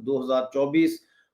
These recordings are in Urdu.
2024,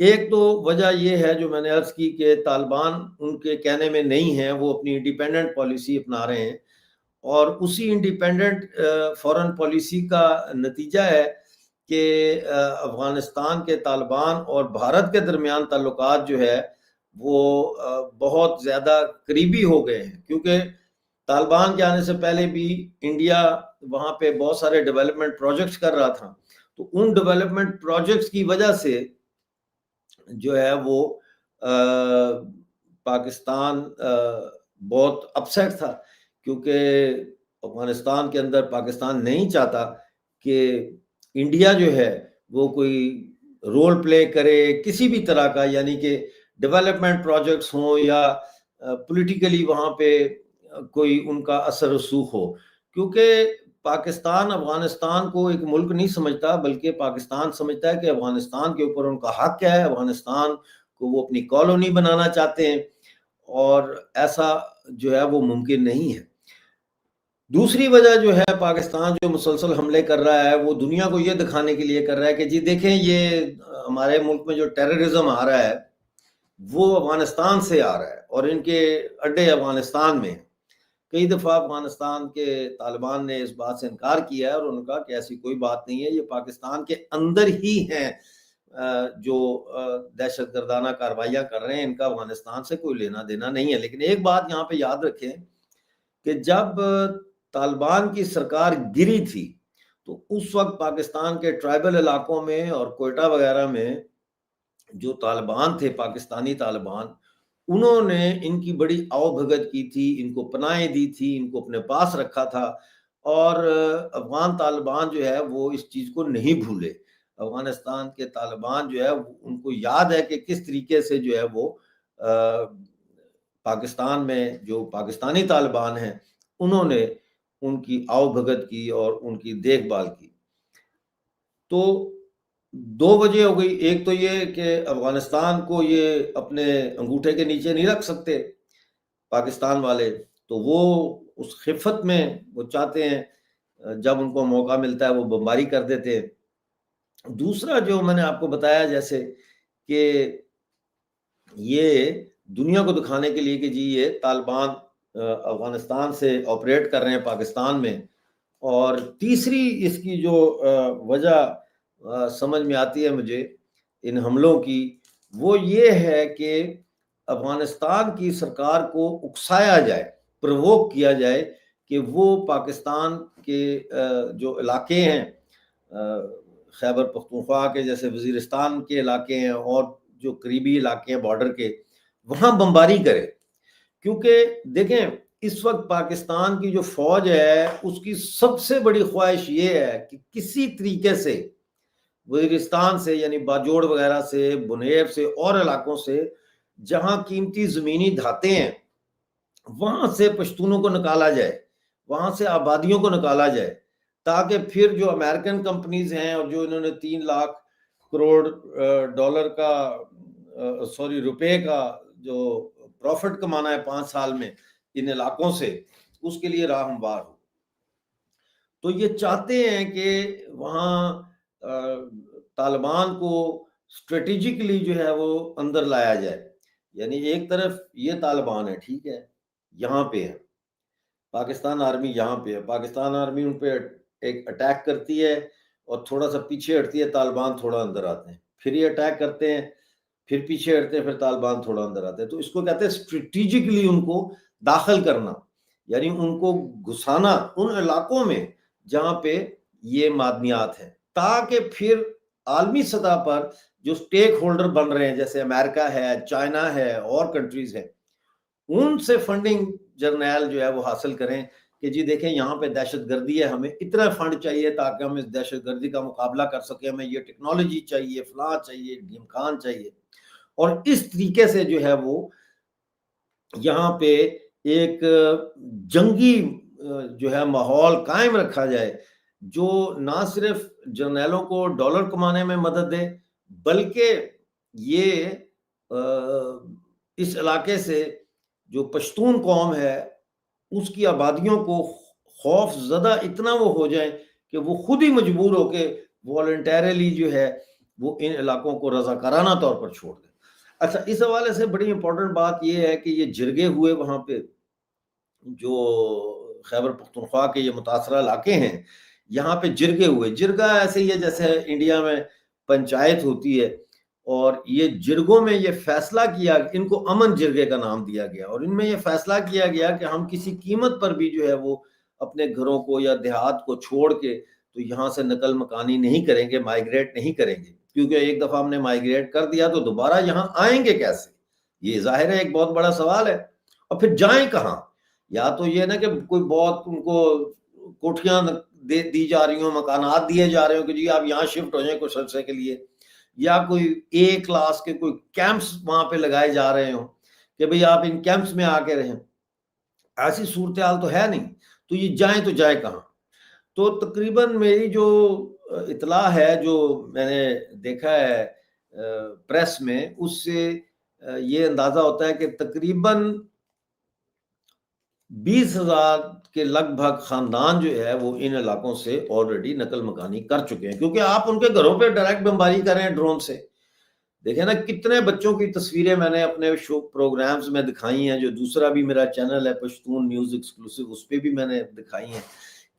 ایک تو وجہ یہ ہے جو میں نے عرض کی کہ طالبان ان کے کہنے میں نہیں ہیں، وہ اپنی انڈیپینڈنٹ پالیسی اپنا رہے ہیں، اور اسی انڈیپینڈنٹ فارن پالیسی کا نتیجہ ہے کہ افغانستان کے طالبان اور بھارت کے درمیان تعلقات جو ہے وہ بہت زیادہ قریبی ہو گئے ہیں، کیونکہ طالبان کے آنے سے پہلے بھی انڈیا وہاں پہ بہت سارے ڈیولپمنٹ پروجیکٹس کر رہا تھا، تو ان ڈیولپمنٹ پروجیکٹس کی وجہ سے جو ہے وہ پاکستان بہت اپسیٹ تھا، کیونکہ افغانستان کے اندر پاکستان نہیں چاہتا کہ انڈیا جو ہے وہ کوئی رول پلے کرے کسی بھی طرح کا، یعنی کہ ڈیولپمنٹ پروجیکٹس ہوں یا پولیٹیکلی وہاں پہ کوئی ان کا اثر رسوخ ہو، کیونکہ پاکستان افغانستان کو ایک ملک نہیں سمجھتا، بلکہ پاکستان سمجھتا ہے کہ افغانستان کے اوپر ان کا حق ہے، افغانستان کو وہ اپنی کالونی بنانا چاہتے ہیں، اور ایسا جو ہے وہ ممکن نہیں ہے۔ دوسری وجہ جو ہے، پاکستان جو مسلسل حملے کر رہا ہے وہ دنیا کو یہ دکھانے کے لیے کر رہا ہے کہ جی دیکھیں یہ ہمارے ملک میں جو ٹیررزم آ رہا ہے وہ افغانستان سے آ رہا ہے، اور ان کے اڈے افغانستان میں ہیں۔ کئی دفعہ افغانستان کے طالبان نے اس بات سے انکار کیا ہے، اور انہوں نے کہا کہ ایسی کوئی بات نہیں ہے، یہ پاکستان کے اندر ہی ہیں جو دہشت گردانہ کارروائیاں کر رہے ہیں، ان کا افغانستان سے کوئی لینا دینا نہیں ہے۔ لیکن ایک بات یہاں پہ یاد رکھیں کہ جب طالبان کی سرکار گری تھی تو اس وقت پاکستان کے ٹرائبل علاقوں میں اور کوئٹہ وغیرہ میں جو طالبان تھے، پاکستانی طالبان، انہوں نے ان کی بڑی آؤ بھگت کی تھی، ان کو پناہیں دی تھی، ان کو اپنے پاس رکھا تھا، اور افغان طالبان جو ہے وہ اس چیز کو نہیں بھولے۔ افغانستان کے طالبان جو ہے ان کو یاد ہے کہ کس طریقے سے جو ہے وہ پاکستان میں جو پاکستانی طالبان ہیں انہوں نے ان کی آؤ بھگت کی اور ان کی دیکھ بھال کی۔ تو دو وجہ ہو گئی، ایک تو یہ کہ افغانستان کو یہ اپنے انگوٹھے کے نیچے نہیں رکھ سکتے پاکستان والے، تو وہ اس خفت میں وہ چاہتے ہیں جب ان کو موقع ملتا ہے وہ بمباری کر دیتے ہیں۔ دوسرا جو میں نے آپ کو بتایا جیسے کہ یہ دنیا کو دکھانے کے لیے کہ جی یہ طالبان افغانستان سے آپریٹ کر رہے ہیں پاکستان میں، اور تیسری اس کی جو وجہ سمجھ میں آتی ہے مجھے ان حملوں کی، وہ یہ ہے کہ افغانستان کی سرکار کو اکسایا جائے، پرووک کیا جائے کہ وہ پاکستان کے جو علاقے ہیں، خیبر پختونخوا کے جیسے وزیرستان کے علاقے ہیں اور جو قریبی علاقے ہیں بارڈر کے، وہاں بمباری کرے۔ کیونکہ دیکھیں اس وقت پاکستان کی جو فوج ہے اس کی سب سے بڑی خواہش یہ ہے کہ کسی طریقے سے وزیرستان سے، یعنی باجوڑ وغیرہ سے، بنیر سے اور علاقوں سے جہاں قیمتی زمینی دھاتیں ہیں وہاں سے پشتونوں کو نکالا جائے، وہاں سے آبادیوں کو نکالا جائے، تاکہ پھر جو امریکن کمپنیز ہیں اور جو انہوں نے 3 لاکھ کروڑ ڈالر کا روپے کا جو پروفٹ کمانا ہے 5 سال میں ان علاقوں سے، اس کے لیے راہ ہموار ہو۔ تو یہ چاہتے ہیں کہ وہاں طالبان کو اسٹریٹجکلی جو ہے وہ اندر لایا جائے، یعنی ایک طرف یہ طالبان ہے، ٹھیک ہے، یہاں پہ ہے پاکستان آرمی، یہاں پہ ہے پاکستان آرمی، ان پہ ایک اٹیک کرتی ہے اور تھوڑا سا پیچھے ہٹتی ہے، طالبان تھوڑا اندر آتے ہیں، پھر یہ اٹیک کرتے ہیں، پھر پیچھے ہٹتے ہیں، پھر طالبان تھوڑا اندر آتے ہیں۔ تو اس کو کہتے ہیں اسٹریٹجکلی ان کو داخل کرنا، یعنی ان کو گھسانا ان علاقوں میں جہاں پہ یہ معدنیات ہیں، تاکہ پھر عالمی سطح پر جو سٹیک ہولڈر بن رہے ہیں جیسے امریکہ ہے، چائنا ہے اور کنٹریز ہیں، ان سے فنڈنگ جرنیل جو ہے وہ حاصل کریں کہ جی دیکھیں یہاں پہ دہشت گردی ہے، ہمیں اتنا فنڈ چاہیے تاکہ ہم اس دہشت گردی کا مقابلہ کر سکیں، ہمیں یہ ٹیکنالوجی چاہیے، فلاں چاہیے، ڈھیمکان چاہیے، اور اس طریقے سے جو ہے وہ یہاں پہ ایک جنگی جو ہے ماحول قائم رکھا جائے، جو نہ صرف جرنیلوں کو ڈالر کمانے میں مدد دے، بلکہ یہ اس علاقے سے جو پشتون قوم ہے اس کی آبادیوں کو خوف زدہ اتنا وہ ہو جائیں کہ وہ خود ہی مجبور ہو کے والنٹیرلی جو ہے وہ ان علاقوں کو رضاکارانہ طور پر چھوڑ دیں۔ اچھا، اس حوالے سے بڑی امپورٹنٹ بات یہ ہے کہ یہ جرگے ہوئے وہاں پہ جو خیبر پختونخوا کے یہ متاثرہ علاقے ہیں، یہاں پہ جرگے ہوئے، جرگہ ایسے ہی ہے جیسے انڈیا میں پنچایت ہوتی ہے، اور یہ جرگوں میں یہ فیصلہ کیا، ان کو امن جرگے کا نام دیا گیا، اور ان میں یہ فیصلہ کیا گیا کہ ہم کسی قیمت پر بھی جو ہے وہ اپنے گھروں کو یا دیہات کو چھوڑ کے تو یہاں سے نقل مکانی نہیں کریں گے، مائیگریٹ نہیں کریں گے، کیونکہ ایک دفعہ ہم نے مائیگریٹ کر دیا تو دوبارہ یہاں آئیں گے کیسے؟ یہ ظاہر ہے ایک بہت بڑا سوال ہے۔ اور پھر جائیں کہاں؟ یا تو یہ نا کہ کوئی بہت ان کو کوٹھیاں دی جا رہی ہوں، مکانات دیے جا رہے ہوں کہ جی آپ یہاں شفٹ ہو جائیں کچھ عرصے کے لیے، یا کوئی ایک کلاس کے کوئی کیمپس وہاں پہ لگائے جا رہے ہوں کہ بھئی آپ ان کیمپس میں آ کے رہیں۔ ایسی صورتحال تو ہے نہیں، تو یہ جائیں تو جائیں کہاں؟ تو تقریباً میری جو اطلاع ہے، جو میں نے دیکھا ہے پریس میں، اس سے یہ اندازہ ہوتا ہے کہ تقریباً 20,000 کے لگ بھگ خاندان جو ہے وہ ان علاقوں سے آلریڈی نقل مکانی کر چکے ہیں، کیونکہ آپ ان کے گھروں پہ ڈائریکٹ بمباری کر رہے ہیں ڈرون سے۔ دیکھیں نا کتنے بچوں کی تصویریں میں نے اپنے شو پروگرامز میں دکھائی ہیں، جو دوسرا بھی میرا چینل ہے پشتون نیوز ایکسکلوسیو، اس پہ بھی میں نے دکھائی ہیں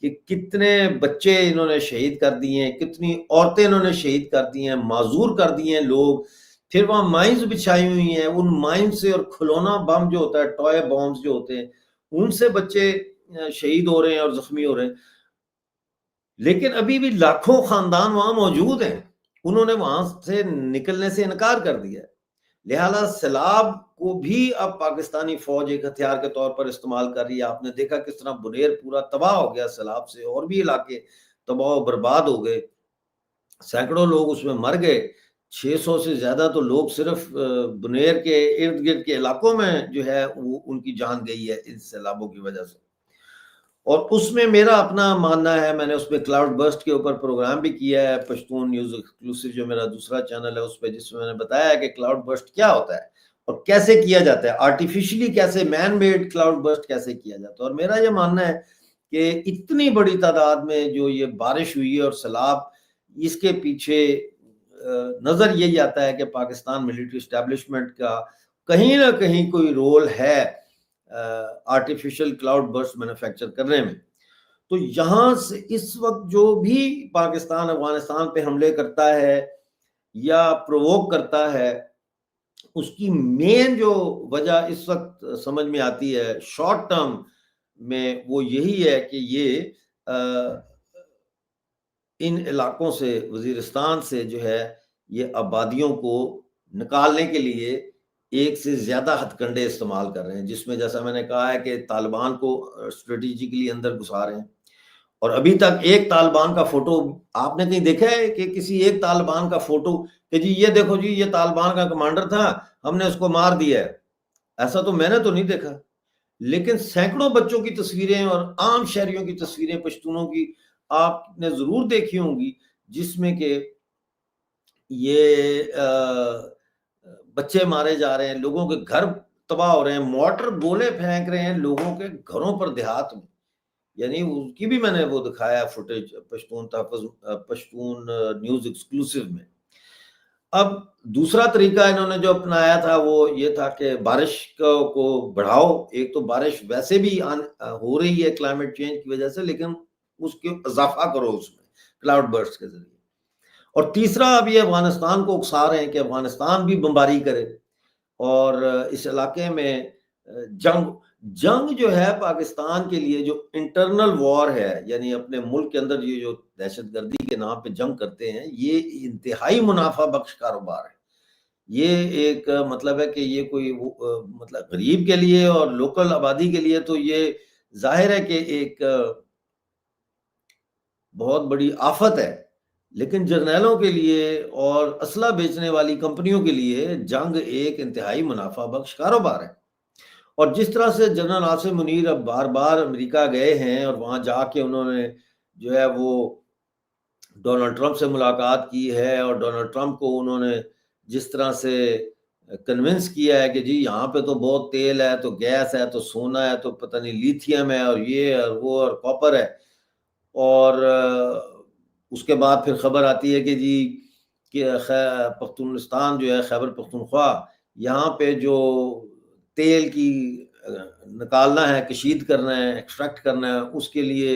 کہ کتنے بچے انہوں نے شہید کر دیے ہیں، کتنی عورتیں انہوں نے شہید کر دی ہیں، معذور کر دیے ہیں لوگ۔ پھر وہاں مائنز بچھائی ہوئی ہیں، ان مائنز سے اور کھلونا بم جو ہوتا ہے، ٹوائے بامز جو ہوتے ہیں، ان سے بچے شہید ہو رہے ہیں اور زخمی ہو رہے ہیں۔ لیکن ابھی بھی لاکھوں خاندان وہاں موجود ہیں، انہوں نے وہاں سے نکلنے سے انکار کر دیا ہے۔ لہٰذا سیلاب کو بھی اب پاکستانی فوج ایک ہتھیار کے طور پر استعمال کر رہی ہے۔ آپ نے دیکھا کس طرح بنیر پورا تباہ ہو گیا سیلاب سے، اور بھی علاقے تباہ و برباد ہو گئے، سینکڑوں لوگ اس میں مر گئے، 600 سے زیادہ تو لوگ صرف بنیر کے ارد گرد کے علاقوں میں جو ہے وہ ان کی جان گئی ہے ان سیلابوں کی وجہ سے۔ اور اس میں میرا اپنا ماننا ہے، میں نے اس میں کلاؤڈ برسٹ کے اوپر پروگرام بھی کیا ہے، پشتون نیوز ایکسکلوسیو جو میرا دوسرا چینل ہے اس پہ، جس میں میں نے بتایا ہے کہ کلاؤڈ برسٹ کیا ہوتا ہے اور کیسے کیا جاتا ہے، آرٹیفیشلی کیسے، مین میڈ کلاؤڈ برسٹ کیسے کیا جاتا ہے۔ اور میرا یہ ماننا ہے کہ اتنی بڑی تعداد میں جو یہ بارش ہوئی ہے اور سیلاب، اس کے پیچھے نظر یہی آتا ہے کہ پاکستان ملٹری اسٹیبلشمنٹ کا کہیں نہ کہیں کوئی رول ہے آرٹیفیشل کلاؤڈ برسٹ مینوفیکچر کرنے میں۔ تو یہاں سے اس وقت جو بھی پاکستان افغانستان پہ حملے کرتا ہے یا پرووک کرتا ہے، اس کی مین جو وجہ اس وقت سمجھ میں آتی ہے شارٹ ٹرم میں، وہ یہی ہے کہ یہ ان علاقوں سے، وزیرستان سے جو ہے یہ آبادیوں کو نکالنے کے لیے ایک سے زیادہ ہتھ کنڈے استعمال کر رہے ہیں، جس میں جیسا میں نے کہا ہے کہ طالبان کو اسٹریٹجیکلی اندر گھسا رہے ہیں۔ اور ابھی تک ایک طالبان کا فوٹو آپ نے کہیں دیکھا ہے کہ کسی ایک طالبان کا فوٹو کہ جی یہ دیکھو جی یہ طالبان کا کمانڈر تھا، ہم نے اس کو مار دیا ہے؟ ایسا تو میں نے تو نہیں دیکھا۔ لیکن سینکڑوں بچوں کی تصویریں اور عام شہریوں کی تصویریں پشتونوں کی آپ نے ضرور دیکھی ہوں گی، جس میں کہ یہ بچے مارے جا رہے ہیں، لوگوں کے گھر تباہ ہو رہے ہیں، مارٹر گولے پھینک رہے ہیں لوگوں کے گھروں پر دیہات میں۔ یعنی اس کی بھی میں نے وہ دکھایا فوٹیج پشتون تحفظ، پشتون نیوز ایکسکلوسیو میں۔ اب دوسرا طریقہ انہوں نے جو اپنایا تھا وہ یہ تھا کہ بارش کو بڑھاؤ۔ ایک تو بارش ویسے بھی ہو رہی ہے کلائمیٹ چینج کی وجہ سے، لیکن اس کے اضافہ کرو اس میں کلاؤڈ برسٹ کے ذریعے۔ اور تیسرا اب یہ افغانستان کو اکسا رہے ہیں کہ افغانستان بھی بمباری کرے، اور اس علاقے میں جنگ جو ہے پاکستان کے لیے جو انٹرنل وار ہے، یعنی اپنے ملک کے اندر یہ جو دہشت گردی کے نام پہ جنگ کرتے ہیں، یہ انتہائی منافع بخش کاروبار ہے۔ یہ ایک مطلب ہے کہ یہ کوئی مطلب غریب کے لیے اور لوکل آبادی کے لیے تو یہ ظاہر ہے کہ ایک بہت بڑی آفت ہے، لیکن جرنیلوں کے لیے اور اسلحہ بیچنے والی کمپنیوں کے لیے جنگ ایک انتہائی منافع بخش کاروبار ہے۔ اور جس طرح سے جنرل عاصم منیر اب بار بار امریکہ گئے ہیں اور وہاں جا کے انہوں نے جو ہے وہ ڈونلڈ ٹرمپ سے ملاقات کی ہے، اور ڈونلڈ ٹرمپ کو انہوں نے جس طرح سے کنونس کیا ہے کہ جی یہاں پہ تو بہت تیل ہے، تو گیس ہے، تو سونا ہے، تو پتہ نہیں لیتھیم ہے، اور یہ اور وہ اور کاپر ہے۔ اور اس کے بعد پھر خبر آتی ہے کہ جی کہ پختونستان جو ہے خیبر پختونخوا، یہاں پہ جو تیل کی نکالنا ہے، کشید کرنا ہے، ایکسٹریکٹ کرنا ہے، اس کے لیے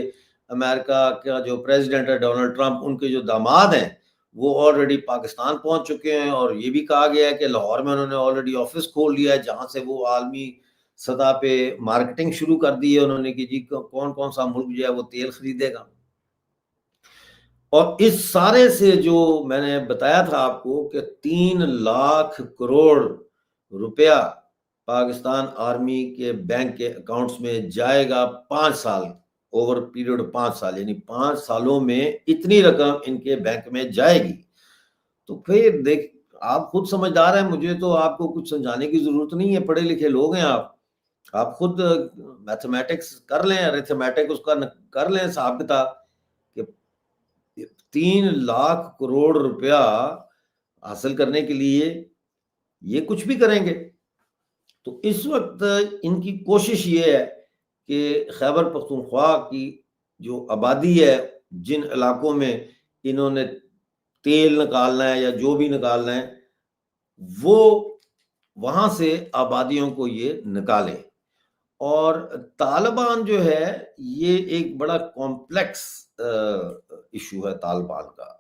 امریکہ کا جو پریزیڈنٹ ہے ڈونلڈ ٹرمپ، ان کے جو داماد ہیں وہ آلریڈی پاکستان پہنچ چکے ہیں، اور یہ بھی کہا گیا ہے کہ لاہور میں انہوں نے آلریڈی آفس کھول لیا ہے، جہاں سے وہ عالمی سطح پہ مارکیٹنگ شروع کر دی ہے انہوں نے کہ جی کون کون سا ملک جو ہے وہ تیل خریدے گا۔ اور اس سارے سے جو میں نے بتایا تھا آپ کو کہ 3 لاکھ کروڑ روپیہ پاکستان آرمی کے بینک کے اکاؤنٹس میں جائے گا 5 سال، اوور پیریڈ 5 سال، یعنی 5 سالوں میں اتنی رقم ان کے بینک میں جائے گی۔ تو پھر دیکھ، آپ خود سمجھدار ہیں، مجھے تو آپ کو کچھ سمجھانے کی ضرورت نہیں ہے، پڑھے لکھے لوگ ہیں آپ خود میتھمیٹکس کر لیں، ارتھمیٹک اس کا کر لیں حساب کتاب، کہ 3 لاکھ کروڑ روپیہ حاصل کرنے کے لیے یہ کچھ بھی کریں گے۔ تو اس وقت ان کی کوشش یہ ہے کہ خیبر پختونخوا کی جو آبادی ہے، جن علاقوں میں انہوں نے تیل نکالنا ہے یا جو بھی نکالنا ہے، وہ وہاں سے آبادیوں کو یہ نکالے۔ اور طالبان جو ہے یہ ایک بڑا کمپلیکس ایشو ہے طالبان کا۔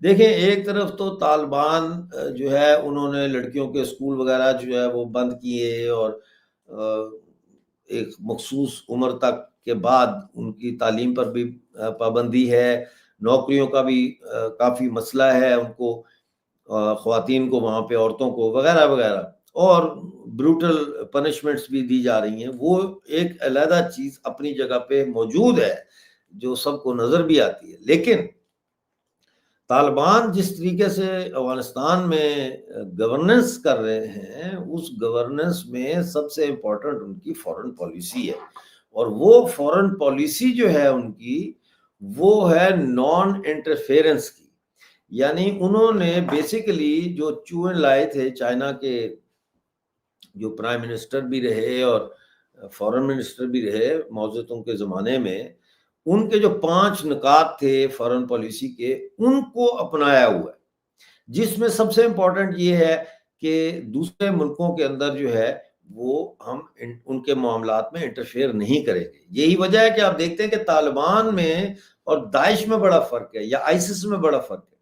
دیکھیں، ایک طرف تو طالبان جو ہے انہوں نے لڑکیوں کے اسکول وغیرہ جو ہے وہ بند کیے، اور ایک مخصوص عمر تک کے بعد ان کی تعلیم پر بھی پابندی ہے، نوکریوں کا بھی کافی مسئلہ ہے ان کو، خواتین کو وہاں پہ، عورتوں کو وغیرہ وغیرہ، اور بروٹل پنشمنٹس بھی دی جا رہی ہیں۔ وہ ایک علیحدہ چیز اپنی جگہ پہ موجود ہے جو سب کو نظر بھی آتی ہے، لیکن طالبان جس طریقے سے افغانستان میں گورننس کر رہے ہیں، اس گورننس میں سب سے امپورٹنٹ ان کی فورن پالیسی ہے، اور وہ فورن پالیسی جو ہے ان کی، وہ ہے نان انٹرفیرنس کی۔ یعنی انہوں نے بیسیکلی جو چوئن لائے تھے چائنا کے، جو پرائم منسٹر بھی رہے اور فورن منسٹر بھی رہے ماؤ تونگ کے زمانے میں، ان کے جو 5 نکات تھے فورن پالیسی کے، ان کو اپنایا ہوا ہے، جس میں سب سے امپورٹنٹ یہ ہے کہ دوسرے ملکوں کے اندر جو ہے وہ ہم ان کے معاملات میں انٹرفیئر نہیں کریں گے۔ یہی وجہ ہے کہ آپ دیکھتے ہیں کہ طالبان میں اور داعش میں بڑا فرق ہے، یا آئسس میں بڑا فرق ہے،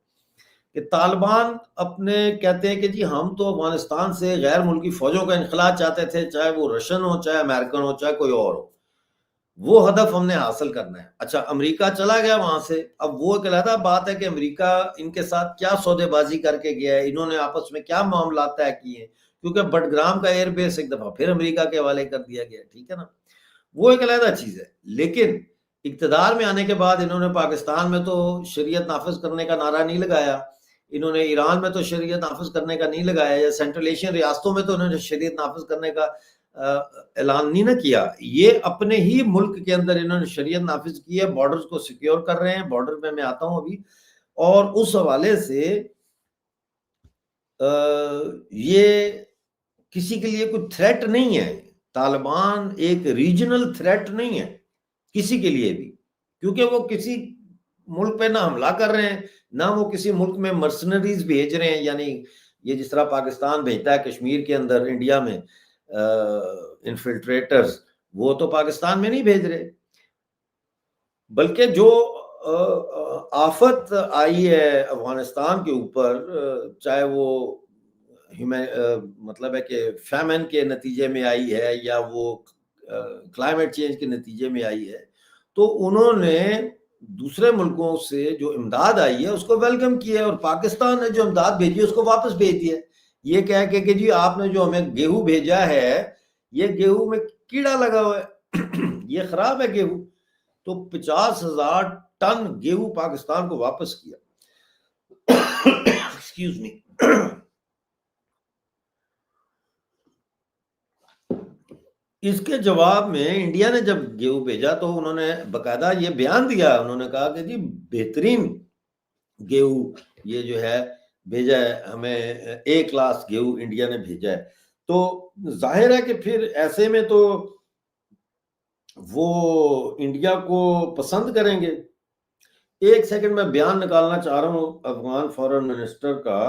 کہ طالبان اپنے کہتے ہیں کہ جی ہم تو افغانستان سے غیر ملکی فوجوں کا انخلا چاہتے تھے، چاہے وہ رشین ہو، چاہے امریکن ہو، چاہے کوئی اور ہو، وہ ہدف ہم نے حاصل کرنا ہے۔ اچھا، امریکہ چلا گیا وہاں سے، اب وہ ایک علیحدہ بات ہے کہ امریکہ ان کے ساتھ کیا سودے بازی کر کے گیا ہے، انہوں نے آپس میں کیا معاملات طے کیے ہیں، کیونکہ بٹگرام کا ایئر بیس ایک دفعہ پھر امریکہ کے حوالے کر دیا گیا، ٹھیک ہے نا، وہ ایک علیحدہ چیز ہے۔ لیکن اقتدار میں آنے کے بعد انہوں نے پاکستان میں تو شریعت نافذ کرنے کا نعرہ نہیں لگایا، انہوں نے ایران میں تو شریعت نافذ کرنے کا نہیں لگایا، یا سینٹرل ایشین ریاستوں میں تو انہوں نے شریعت نافذ کرنے کا اعلان نہیں نہ کیا۔ یہ اپنے ہی ملک کے اندر انہوں نے شریعت نافذ کی ہے، بارڈرز کو سیکیور کر رہے ہیں، بارڈر پہ میں آتا ہوں ابھی، اور اس حوالے سے یہ کسی کے لیے کوئی تھریٹ نہیں ہے۔ طالبان ایک ریجنل تھریٹ نہیں ہے کسی کے لیے بھی، کیونکہ وہ کسی ملک پہ نہ حملہ کر رہے ہیں، نہ وہ کسی ملک میں مرسنریز بھیج رہے ہیں، یعنی یہ جس طرح پاکستان بھیجتا ہے کشمیر کے اندر انڈیا میں انفلٹریٹرز، وہ تو پاکستان میں نہیں بھیج رہے، بلکہ جو آفت آئی ہے افغانستان کے اوپر، چاہے وہ مطلب ہے کہ فیمن کے نتیجے میں آئی ہے یا وہ کلائمیٹ چینج کے نتیجے میں آئی ہے، تو انہوں نے دوسرے ملکوں سے جو امداد آئی ہے اس کو ویلکم کیا ہے، اور پاکستان نے جو امداد بھیجی ہے اس کو واپس بھیج دیا ہے، یہ کہہ کے کہ جی آپ نے جو ہمیں گیہوں بھیجا ہے، یہ گیہوں میں کیڑا لگا ہوا ہے، یہ خراب ہے گیہوں۔ تو 50,000 ٹن گیہوں پاکستان کو واپس کیا۔ Excuse me. اس کے جواب میں انڈیا نے جب گیہوں بھیجا تو انہوں نے باقاعدہ یہ بیان دیا، انہوں نے کہا کہ جی بہترین گیہوں یہ جو ہے بھیجا ہے ہمیں، A کلاس گیہوں انڈیا نے بھیجا ہے۔ تو ظاہر ہے کہ پھر ایسے میں تو وہ انڈیا کو پسند کریں گے، ایک سیکنڈ میں بیان نکالنا چاہ رہا ہوں افغان فارن منسٹر کا.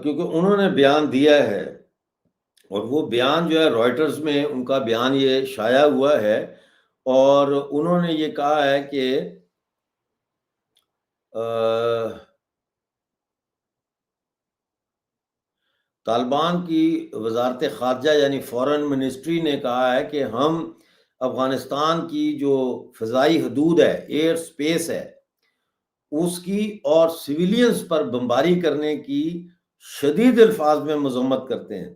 کیونکہ انہوں نے بیان دیا ہے، اور وہ بیان جو ہے رائٹرز میں ان کا بیان یہ شائع ہوا ہے، اور انہوں نے یہ کہا ہے کہ طالبان کی وزارت خارجہ یعنی فارن منسٹری نے کہا ہے کہ ہم افغانستان کی جو فضائی حدود ہے، ایئر سپیس ہے، اس کی اور سویلینز پر بمباری کرنے کی شدید الفاظ میں مذمت کرتے ہیں،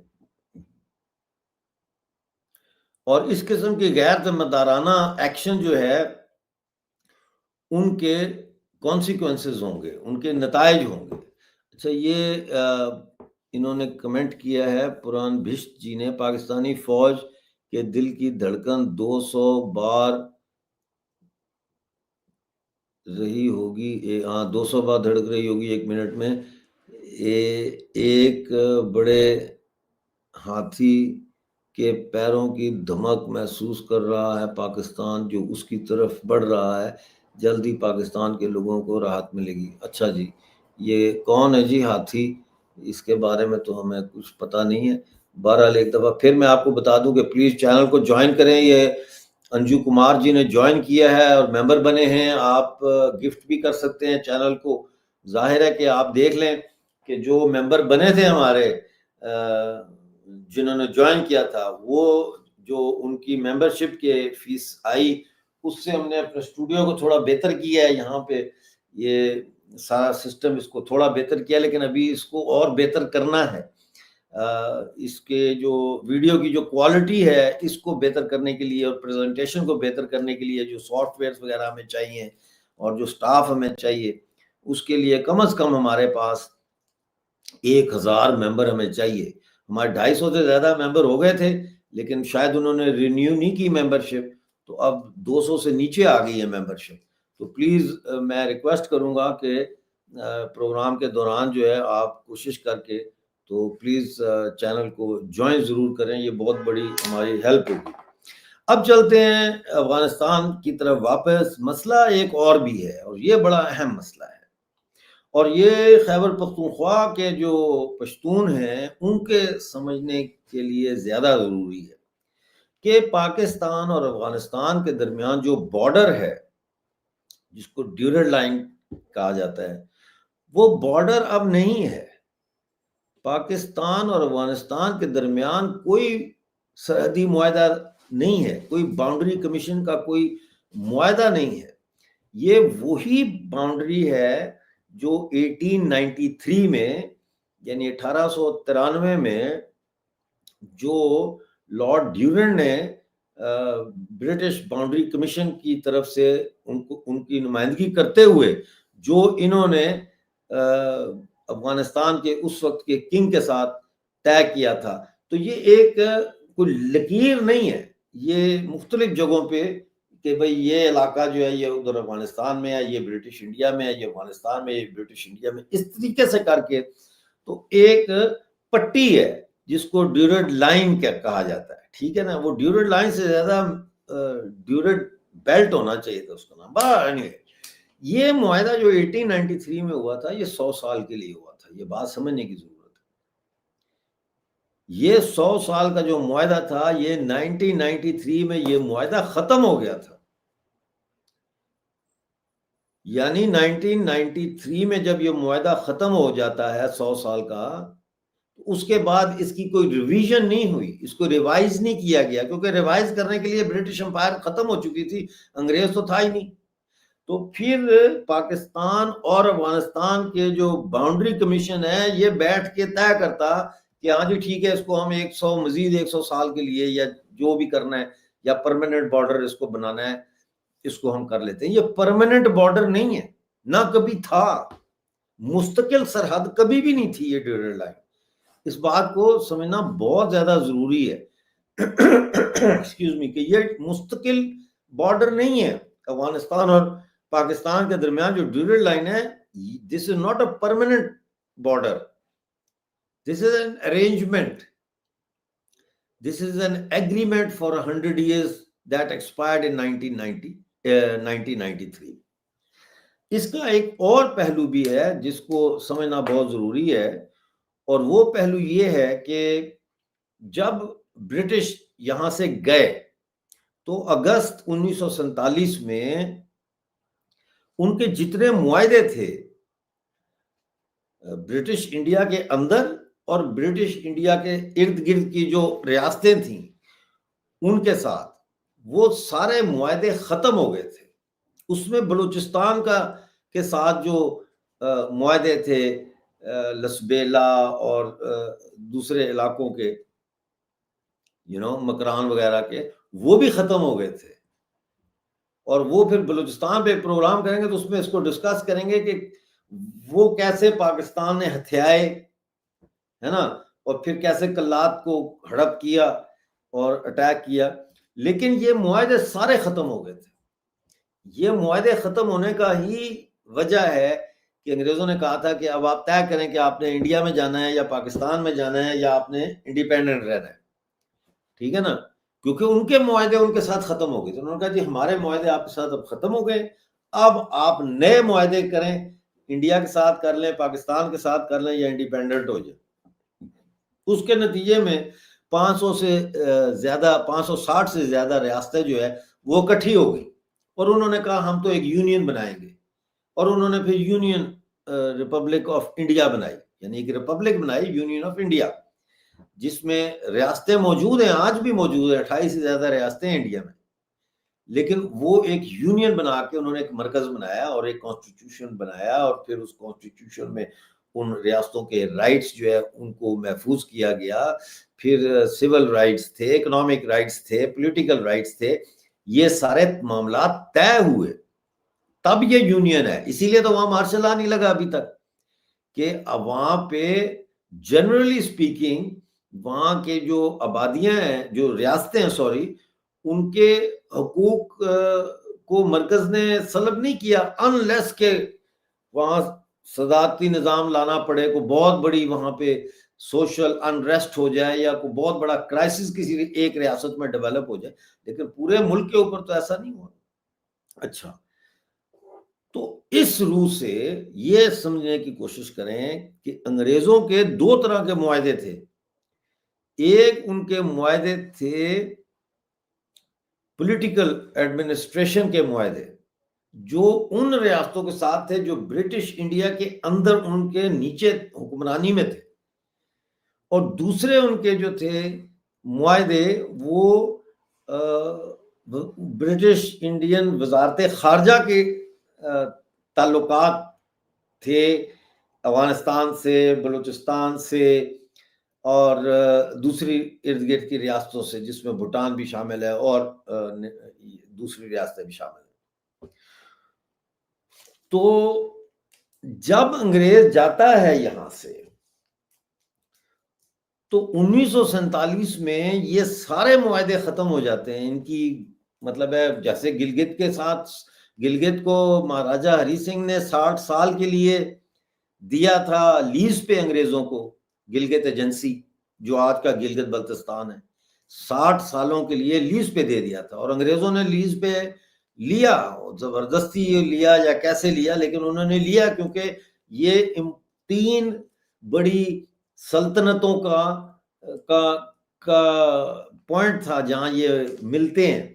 اور اس قسم کی غیر ذمہ دارانہ ایکشن جو ہے ان کے کانسیکوینسز ہوں گے، ان کے نتائج ہوں گے. اچھا، یہ انہوں نے کمنٹ کیا ہے پران بھشت جی نے، پاکستانی فوج کے دل کی دھڑکن 200 بار رہی ہوگی، 200 بار دھڑک رہی ہوگی ایک منٹ میں. ایک بڑے ہاتھی کے پیروں کی دھمک محسوس کر رہا ہے پاکستان، جو اس کی طرف بڑھ رہا ہے. جلدی پاکستان کے لوگوں کو راحت ملے گی. اچھا جی، یہ کون ہے جی ہاتھی؟ اس کے بارے میں تو ہمیں کچھ پتہ نہیں ہے. بہرحال ایک دفعہ پھر میں آپ کو بتا دوں کہ پلیز چینل کو جوائن کریں. یہ انجو کمار جی نے جوائن کیا ہے اور ممبر بنے ہیں. آپ گفٹ بھی کر سکتے ہیں چینل کو. ظاہر ہے کہ آپ دیکھ لیں کہ جو ممبر بنے تھے ہمارے، جنہوں نے جوائن کیا تھا، وہ جو ان کی ممبرشپ کے فیس آئی، اس سے ہم نے اپنے اسٹوڈیو کو تھوڑا بہتر کیا ہے. یہاں پہ یہ سارا سسٹم اس کو تھوڑا بہتر کیا، لیکن ابھی اس کو اور بہتر کرنا ہے. اس کے جو ویڈیو کی جو کوالٹی ہے، اس کو بہتر کرنے کے لیے اور پریزنٹیشن کو بہتر کرنے کے لیے جو سافٹ ویئرز وغیرہ ہمیں چاہیے اور جو سٹاف ہمیں چاہیے، اس کے لیے کم از کم ہمارے پاس 1000 ممبر ہمیں چاہیے. ہمارے 250 سے زیادہ ممبر ہو گئے تھے، لیکن شاید انہوں نے رینیو نہیں کی ممبرشپ، تو اب 200 سے نیچے آ گئی ہے ممبرشپ. تو پلیز میں ریکویسٹ کروں گا کہ پروگرام کے دوران جو ہے آپ کوشش کر کے تو پلیز چینل کو جوائن ضرور کریں. یہ بہت بڑی ہماری ہیلپ ہوگی. اب چلتے ہیں افغانستان کی طرف واپس. مسئلہ ایک اور بھی ہے، اور یہ بڑا اہم مسئلہ ہے، اور یہ خیبر پختونخوا کے جو پشتون ہیں ان کے سمجھنے کے لیے زیادہ ضروری ہے کہ پاکستان اور افغانستان کے درمیان جو بارڈر ہے، جس کو ڈیورنڈ لائن کہا جاتا ہے، وہ بارڈر اب نہیں ہے. پاکستان اور افغانستان کے درمیان کوئی سرحدی معاہدہ نہیں ہے، کوئی باؤنڈری کمیشن کا کوئی معاہدہ نہیں ہے. یہ وہی باؤنڈری ہے جو 1893 میں، یعنی 1893 میں جو لارڈ ڈیورنڈ نے برٹش باؤنڈری کمیشن کی طرف سے ان کی نمائندگی کرتے ہوئے جو انہوں نے افغانستان کے اس وقت کے کنگ کے ساتھ طے کیا تھا. تو یہ ایک کوئی لکیر نہیں ہے، یہ مختلف جگہوں پہ کہ بھئی یہ علاقہ جو ہے یہ ادھر افغانستان میں ہے، یہ برٹش انڈیا میں ہے، یہ افغانستان میں، یہ برٹش انڈیا میں، اس طریقے سے کر کے تو ایک پٹی ہے جس کو ڈیورنڈ لائن کہا جاتا ہے. ٹھیک ہے نا؟ وہ ڈیورنڈ لائن سے زیادہ ڈیورنڈ بیلٹ ہونا چاہیے تھا اس کا نام. anyway, یہ معاہدہ جو 1893 میں ہوا تھا، یہ 100 سال کے لیے ہوا تھا. یہ بات سمجھنے کی ضرورت ہے. یہ 100 سال کا جو معاہدہ تھا، یہ 1993 میں یہ معاہدہ ختم ہو گیا تھا. یعنی 1993 میں جب یہ معاہدہ ختم ہو جاتا ہے 100 سال کا، اس کے بعد اس کی کوئی ریویژن نہیں ہوئی، اس کو ریوائز نہیں کیا گیا، کیونکہ ریوائز کرنے کے لیے برٹش امپائر ختم ہو چکی تھی، انگریز تو تھا ہی نہیں. تو پھر پاکستان اور افغانستان کے جو باؤنڈری کمیشن ہے، یہ بیٹھ کے طے کرتا کہ ہاں جی ٹھیک ہے، اس کو ہم 100 سال کے لیے یا جو بھی کرنا ہے، یا پرماننٹ بارڈر اس کو بنانا ہے، اس کو ہم کر لیتے ہیں. یہ پرماننٹ بارڈر نہیں ہے، نہ کبھی تھا. مستقل سرحد کبھی بھی نہیں تھی یہ ڈیورنڈ لائن. اس بات کو سمجھنا بہت زیادہ ضروری ہے ایکسکیوز می، کہ یہ مستقل بارڈر نہیں ہے. افغانستان اور پاکستان کے درمیان جو ڈیورل لائن ہے, this is not a permanent border, this is an arrangement, this is an agreement for 100 years that expired in 1993. اس کا ایک اور پہلو بھی ہے جس کو سمجھنا بہت ضروری ہے, اور وہ پہلو یہ ہے کہ جب برٹش یہاں سے گئے تو اگست 1947 میں ان کے جتنے معاہدے تھے برٹش انڈیا کے اندر اور برٹش انڈیا کے ارد گرد کی جو ریاستیں تھیں ان کے ساتھ, وہ سارے معاہدے ختم ہو گئے تھے. اس میں بلوچستان کے ساتھ جو معاہدے تھے لسبیلا اور دوسرے علاقوں کے مکران وغیرہ کے, وہ بھی ختم ہو گئے تھے. اور وہ پھر بلوچستان پہ پروگرام کریں گے تو اس میں اس کو ڈسکس کریں گے کہ وہ کیسے پاکستان نے ہتھیائے, ہے نا, اور پھر کیسے کلات کو ہڑپ کیا اور اٹیک کیا. لیکن یہ معاہدے سارے ختم ہو گئے تھے. یہ معاہدے ختم ہونے کا ہی وجہ ہے کہ انگریزوں نے کہا تھا کہ اب آپ طے کریں کہ آپ نے انڈیا میں جانا ہے یا پاکستان میں جانا ہے یا آپ نے انڈیپینڈنٹ رہنا ہے, ٹھیک ہے نا, کیونکہ ان کے معاہدے ان کے ساتھ ختم ہو گئے تھے. انہوں نے کہا جی ہمارے معاہدے آپ کے ساتھ اب ختم ہو گئے, اب آپ نئے معاہدے کریں, انڈیا کے ساتھ کر لیں, پاکستان کے ساتھ کر لیں یا انڈیپینڈنٹ ہو جائے. اس کے نتیجے میں 560 سے زیادہ ریاستیں جو ہے وہ اکٹھی ہو گئی, اور انہوں نے کہا ہم تو ایک یونین بنائیں گے, اور انہوں نے پھر یونین ریپبلک آف انڈیا بنائی, یعنی ایک ریپبلک بنائی یونین آف انڈیا, جس میں ریاستیں موجود ہیں, آج بھی موجود ہیں 28 سے زیادہ ریاستیں ہیں انڈیا میں, لیکن وہ ایک یونین بنا کے انہوں نے ایک مرکز بنایا اور ایک کانسٹیٹیوشن بنایا, اور پھر اس کانسٹیٹیوشن میں ان ریاستوں کے رائٹس جو ہے ان کو محفوظ کیا گیا. پھر سول رائٹس تھے, اکنامک رائٹس تھے, پولیٹیکل رائٹس تھے, یہ سارے معاملات طے ہوئے, تب یہ یونین ہے. اسی لیے تو وہاں مارشل لا نہیں لگا ابھی تک, کہ وہاں پہ جنرلی اسپیکنگ وہاں کے جو آبادیاں ہیں, جو ریاستیں ہیں سوری, ان کے حقوق کو مرکز نے سلب نہیں کیا, انلیس کہ وہاں صدارتی نظام لانا پڑے, کو بہت بڑی وہاں پہ سوشل انریسٹ ہو جائے یا کوئی بہت بڑا کرائسس کسی ایک ریاست میں ڈیولپ ہو جائے, لیکن پورے ملک کے اوپر تو ایسا نہیں ہوا. اچھا, تو اس روح سے یہ سمجھنے کی کوشش کریں کہ انگریزوں کے 2 طرح کے معاہدے تھے. ایک ان کے معاہدے تھے پولیٹیکل ایڈمنسٹریشن کے معاہدے, جو ان ریاستوں کے ساتھ تھے جو برٹش انڈیا کے اندر ان کے نیچے حکمرانی میں تھے, اور دوسرے ان کے جو تھے معاہدے وہ برٹش انڈین وزارت خارجہ کے تعلقات تھے, افغانستان سے, بلوچستان سے اور دوسری ارد گرد کی ریاستوں سے, جس میں بھوٹان بھی شامل ہے اور دوسری ریاستیں بھی شامل ہیں. تو جب انگریز جاتا ہے یہاں سے تو 1947 میں یہ سارے معاہدے ختم ہو جاتے ہیں. ان کی مطلب ہے جیسے گلگت کے ساتھ, گلگت کو مہاراجہ ہری سنگھ نے 60 سال کے لیے دیا تھا لیز پہ انگریزوں کو, گلگت ایجنسی جو آج کا گلگت بلتستان ہے, 60 سالوں کے لیے لیز پہ دے دیا تھا, اور انگریزوں نے لیز پہ لیا, زبردستی لیا یا کیسے لیا, لیکن انہوں نے لیا کیونکہ یہ 3 بڑی سلطنتوں کا پوائنٹ تھا جہاں یہ ملتے ہیں,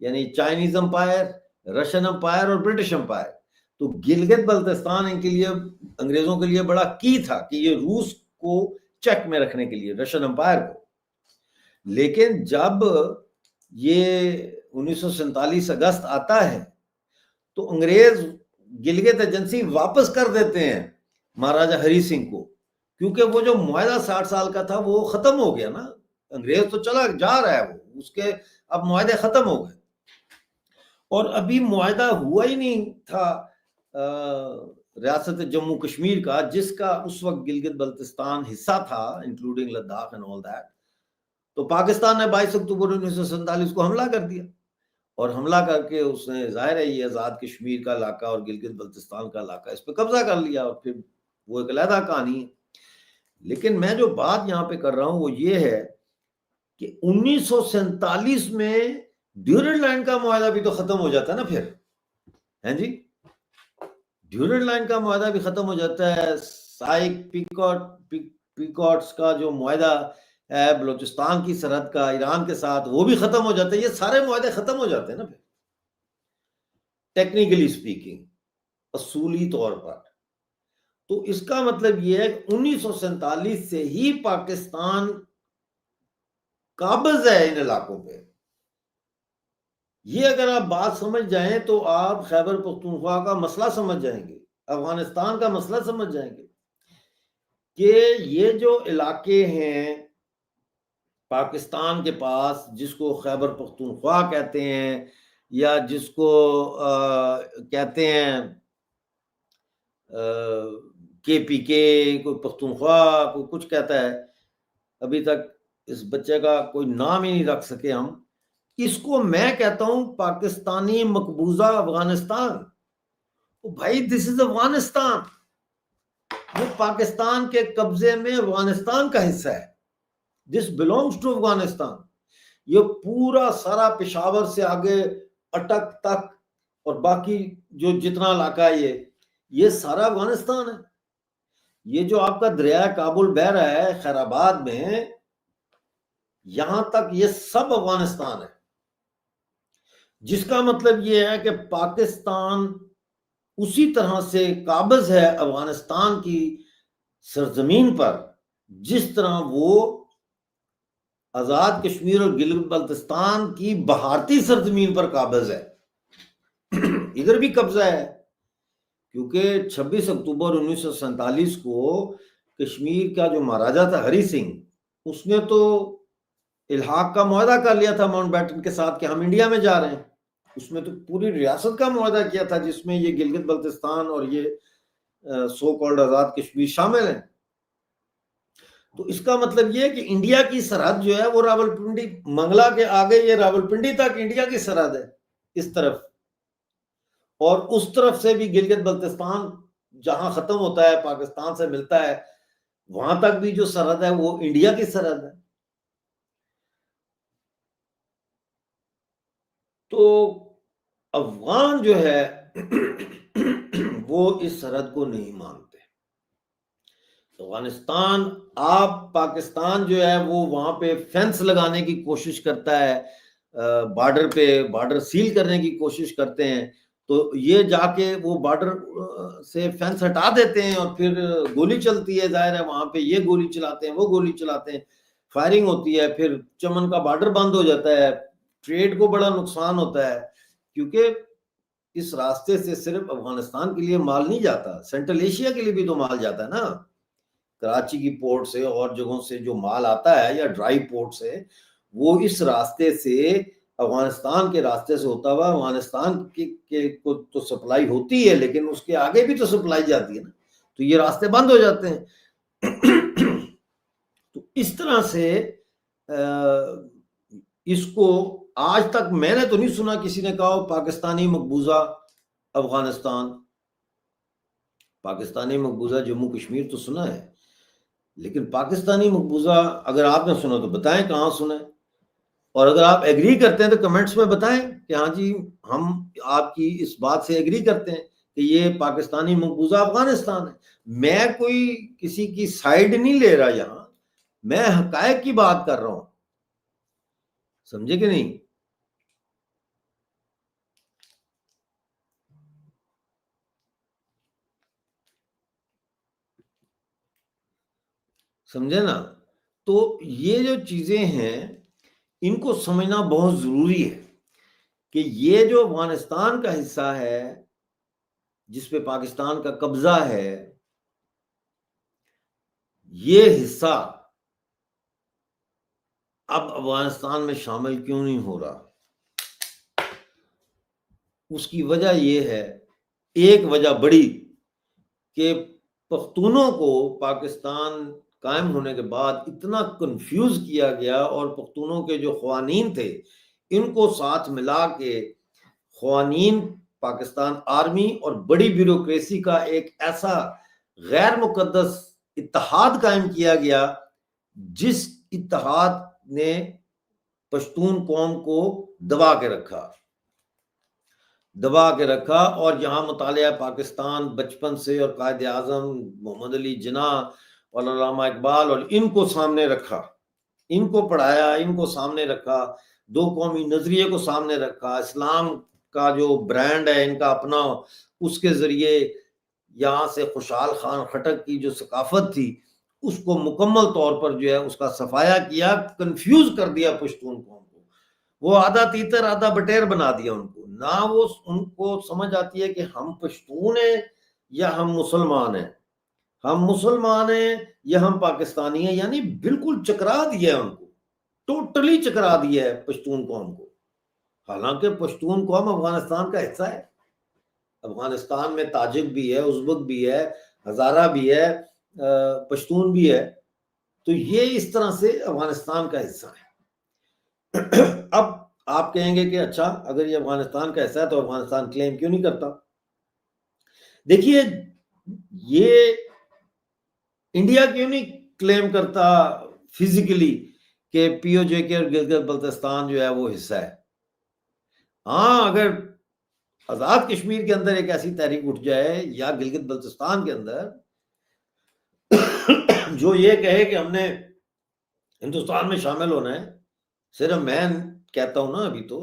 یعنی چائنیز امپائر, رشین امپائر اور برٹش امپائر. تو گلگت بلتستان ان کے لیے, انگریزوں کے لیے بڑا کی تھا کہ یہ روس کو چیک میں رکھنے کے لیے, رشین امپائر کو. لیکن جب یہ 1947 اگست آتا ہے تو انگریز گلگت ایجنسی واپس کر دیتے ہیں مہاراجہ ہری سنگھ کو, کیونکہ وہ جو معاہدہ 60 سال کا تھا وہ ختم ہو گیا نا. انگریز تو چلا جا رہا ہے, وہ اس کے اب معاہدے ختم ہو گئے, اور ابھی معاہدہ ہوا ہی نہیں تھا ریاست جموں کشمیر کا, جس کا اس وقت گلگت بلتستان حصہ تھا, including Ladakh and all that. تو پاکستان نے 22 اکتوبر 1947 کو حملہ کر دیا, اور حملہ کر کے اس نے ظاہر ہے یہ آزاد کشمیر کا علاقہ اور گلگت بلتستان کا علاقہ اس پہ قبضہ کر لیا، اور پھر وہ ایک علیحدہ کہانی ہے۔ لیکن میں جو بات یہاں پہ کر رہا ہوں وہ یہ ہے کہ 1947 میں ڈیورنڈ لائن کا معاہدہ بھی تو ختم ہو جاتا ہے نا پھر، ہیں جی، ڈیورنڈ لائن کا معاہدہ بھی ختم ہو جاتا ہے، سائیک پیکوٹس کا جو معاہدہ ہے بلوچستان کی سرحد کا ایران کے ساتھ وہ بھی ختم ہو جاتے ہیں، یہ سارے معاہدے ختم ہو جاتے ہیں نا پھر ٹیکنیکلی سپیکنگ، اصولی طور پر۔ تو اس کا مطلب یہ ہے کہ 1947 سے ہی پاکستان قابض ہے ان علاقوں پہ۔ یہ اگر آپ بات سمجھ جائیں تو آپ خیبر پختونخوا کا مسئلہ سمجھ جائیں گے، افغانستان کا مسئلہ سمجھ جائیں گے کہ یہ جو علاقے ہیں پاکستان کے پاس، جس کو خیبر پختونخوا کہتے ہیں یا جس کو کہتے ہیں KPK، کوئی پختونخوا، کوئی کچھ کہتا ہے، ابھی تک اس بچے کا کوئی نام ہی نہیں رکھ سکے ہم، اس کو میں کہتا ہوں پاکستانی مقبوضہ افغانستان۔ بھائی دس از افغانستان، وہ پاکستان کے قبضے میں افغانستان کا حصہ ہے، دس بلونگس ٹو افغانستان۔ یہ پورا سارا پشاور سے آگے اٹک تک اور باقی جو جتنا علاقہ ہے یہ سارا افغانستان ہے۔ یہ جو آپ کا دریا کابل بہ رہا ہے خیر آباد میں، یہاں تک یہ سب افغانستان ہے، جس کا مطلب یہ ہے کہ پاکستان اسی طرح سے قابض ہے افغانستان کی سرزمین پر جس طرح وہ آزاد کشمیر اور گلگت بلتستان کی بھارتی سرزمین پر قابض ہے۔ ادھر بھی قبضہ ہے، کیونکہ 26 اکتوبر 1947 کو کشمیر کا جو مہاراجا تھا ہری سنگھ، اس نے تو الحاق کا معاہدہ کر لیا تھا ماؤنٹ بیٹن کے ساتھ کہ ہم انڈیا میں جا رہے ہیں، اس میں تو پوری ریاست کا معاہدہ کیا تھا جس میں یہ گلگت بلتستان اور یہ سو کالڈ آزاد کشمیر شامل ہیں۔ تو اس کا مطلب یہ ہے کہ انڈیا کی سرحد جو ہے وہ راولپنڈی، منگلا کے آگے یہ راولپنڈی تک انڈیا کی سرحد ہے اس طرف، اور اس طرف سے بھی گلگت بلتستان جہاں ختم ہوتا ہے پاکستان سے ملتا ہے وہاں تک بھی جو سرحد ہے وہ انڈیا کی سرحد ہے۔ تو افغان جو ہے وہ اس سرحد کو نہیں مانتے۔ افغانستان، آپ پاکستان جو ہے وہ وہاں پہ فینس لگانے کی کوشش کرتا ہے، بارڈر پہ بارڈر سیل کرنے کی کوشش کرتے ہیں، تو یہ جا کے وہ بارڈر سے فینس ہٹا دیتے ہیں اور پھر گولی چلتی ہے، ظاہر ہے وہاں پہ یہ گولی چلاتے ہیں وہ گولی چلاتے ہیں، فائرنگ ہوتی ہے، پھر چمن کا بارڈر بند ہو جاتا ہے، ٹریڈ کو بڑا نقصان ہوتا ہے، کیونکہ اس راستے سے صرف افغانستان کے لیے مال نہیں جاتا، سینٹرل ایشیا کے لیے بھی تو مال جاتا ہے نا، کراچی کی پورٹ سے اور جگہوں سے جو مال آتا ہے یا ڈرائی پورٹ سے، وہ اس راستے سے افغانستان کے راستے سے ہوتا ہوا افغانستان کے کو تو سپلائی ہوتی ہے، لیکن اس کے آگے بھی تو سپلائی جاتی ہے نا، تو یہ راستے بند ہو جاتے ہیں۔ تو اس طرح سے اس کو آج تک میں نے تو نہیں سنا کسی نے کہا پاکستانی مقبوضہ افغانستان، پاکستانی مقبوضہ جموں کشمیر تو سنا ہے، لیکن پاکستانی مقبوضہ اگر آپ نے سنا تو بتائیں کہاں سنا ہے، اور اگر آپ ایگری کرتے ہیں تو کمنٹس میں بتائیں کہ ہاں جی ہم آپ کی اس بات سے ایگری کرتے ہیں کہ یہ پاکستانی مقبوضہ افغانستان ہے۔ میں کوئی کسی کی سائیڈ نہیں لے رہا، یہاں میں حقائق کی بات کر رہا ہوں، سمجھے کہ نہیں؟ سمجھے نا؟ تو یہ جو چیزیں ہیں ان کو سمجھنا بہت ضروری ہے کہ یہ جو افغانستان کا حصہ ہے جس پہ پاکستان کا قبضہ ہے، یہ حصہ اب افغانستان میں شامل کیوں نہیں ہو رہا؟ اس کی وجہ یہ ہے، ایک وجہ بڑی، کہ پختونوں کو پاکستان قائم ہونے کے بعد اتنا کنفیوز کیا گیا، اور پختونوں کے جو قوانین تھے ان کو ساتھ ملا کے خوانین پاکستان آرمی اور بڑی بیوروکریسی کا ایک ایسا غیر مقدس اتحاد قائم کیا گیا جس اتحاد نے پشتون قوم کو دبا کے رکھا اور یہاں مطالعہ پاکستان بچپن سے اور قائد اعظم محمد علی جناح اور علامہ اقبال اور ان کو سامنے رکھا، ان کو پڑھایا، ان کو سامنے رکھا، دو قومی نظریے کو سامنے رکھا، اسلام کا جو برانڈ ہے ان کا اپنا، اس کے ذریعے یہاں سے خوشحال خان خٹک کی جو ثقافت تھی اس کو مکمل طور پر جو ہے اس کا صفایا کیا، کنفیوز کر دیا پشتون قوم کو، وہ آدھا تیتر آدھا بٹیر بنا دیا ان کو، نہ وہ ان کو سمجھ آتی ہے کہ ہم پشتون ہیں یا ہم مسلمان ہیں، ہم مسلمان ہیں یا ہم پاکستانی ہیں، یعنی بالکل چکرا دیا ہے ان کو، ٹوٹلی چکرا دیا ہے پشتون قوم کو۔ حالانکہ پشتون قوم افغانستان کا حصہ ہے، افغانستان میں تاجک بھی ہے، ازبک بھی ہے، ہزارہ بھی ہے، پشتون بھی ہے، تو یہ اس طرح سے افغانستان کا حصہ ہے۔ اب آپ کہیں گے کہ اچھا اگر یہ افغانستان کا حصہ ہے تو افغانستان کلیم کیوں نہیں کرتا؟ دیکھیے یہ انڈیا کیوں نہیں کلیم کرتا فزیکلی کہ پی او جے کے اور گلگت بلتستان جو ہے وہ حصہ ہے؟ ہاں، اگر آزاد کشمیر کے اندر ایک ایسی تحریک اٹھ جائے یا گلگت بلتستان کے اندر جو یہ کہے کہ ہم نے ہندوستان میں شامل ہونا ہے، صرف میں کہتا ہوں نا ابھی تو،